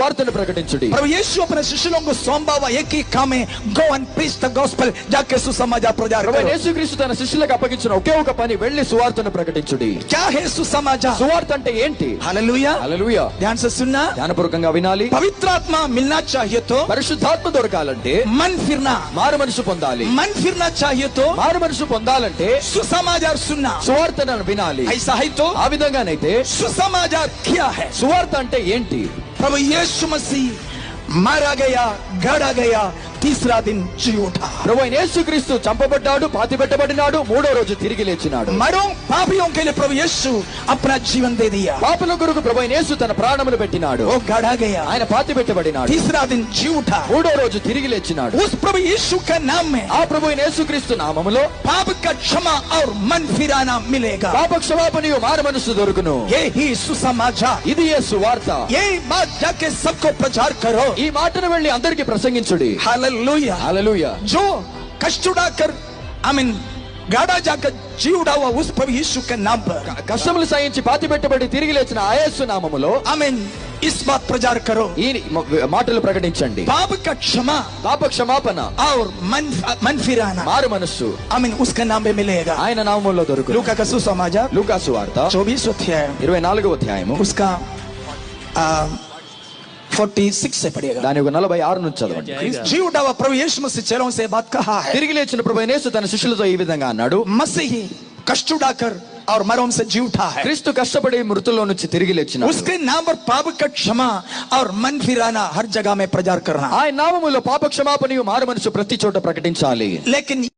సువార్తను ప్రకటించుడి. प्रभु यीशु अपने शिष्यों को सौंपा हुआ एक ही काम है, go and preach the gospel, जाके सुसमाचार प्रचार करो. యేసుక్రీస్తు తన శిష్యులకు అప్పగించిన ఒకే ఒక పని, వెళ్ళి సువార్తను ప్రకటించుడి. क्या है सुसमाचार? సువార్త అంటే ఏంటి? हालेलुया, హల్లెలూయా. ध्यान से सुनना, ధ్యానపూర్వకంగా వినాలి. पवित्र आत्मा मिलना चाहिए तो పరిశుద్ధాత్మ దొరకాలంటే मन फिरना, మారు మనసు పొందాలి. मन फिरना चाहिए तो మారు మనసు పొందాలంటే सुसमाचार सुनना. సువార్తను వినాలి. ऐसा है तो ఆ విధంగానైతే सुसमाचार क्या है? సువార్త అంటే ఏంటి? प्रभु यीशु मसीह मारा गया, गड़ा गया, तीसरा दिन जी उठा. ప్రభువైన యేసుక్రీస్తు చంపబడ్డాడు, పాతిపెట్టబడినాడు, మూడో రోజు తిరిగి లేచినాడు. मरों पापियों के लिए प्रभु यीशु अपना जीवन दे दिया. పాపుల కొరకు ప్రభువైన యేసు తన ప్రాణములు పెట్టినాడు. वो गड़ा गया, ఆయన పాతిపెట్టబడినాడు, तीसरा दिन जी उठा. మూడో రోజు తిరిగి లేచినాడు. उस प्रभु यीशु के नाम में ఆ ప్రభువైన యేసుక్రీస్తు నామములో पाप का क्षमा और मन फिराना मिलेगा. పాప క్షమాపణయు మారు మనసు దొరుకును. ये ही सुसमाचार. ఇది యేసు సువార్త. ये बात जाके सबको प्रचार करो. ఈ మాటను వెళ్ళి అందరికీ ప్రసంగించుడి. हालेलुया. హల్లెలూయా. जो कष्ट उड़ाकर आमीन गाड़ा जाकर जी उड़ा हुआ उस प्रभु यीशु के नाम पर కష్టములు సహించి పాతిపెట్టబడి తిరిగి లేచిన ఆ యేసు నామములో आमीन इस बात प्रचार करो. ఈ మాటలు ప్రకటించండి. पाप का क्षमा పాప క్షమాపణ, और मन फिराना మారు మనస్సు आमीन उसके नाम में मिलेगा. ఆయన నామములో దొరుకును. लूका का सुसमाचार లూకా సువార్త 24 अध्याय 24వ అధ్యాయము उसका 46 से पढ़िएगा. దాని 46 నుంచి చదవండి. जी उठा हुआ प्रभु यीशु मसीह चेलों से बात कहा है. తిరిగి లేచిన ప్రభువైన యేసు తన శిష్యులతో ఈ విధంగా అన్నాడు. मसीही कष्ट उड़ाकर और मरों से जी उठा है. క్రీస్తు కష్టపడి మృతుల్లో నుంచి తిరిగి లేచినాడు. उसके नाम पर पाप का क्षमा और मन फिराना हर जगह में प्रचार करना. ఆయన నామములో పాప క్షమాపణయు మారు మనసు ప్రతి చోట ప్రకటించాలి. लेकिन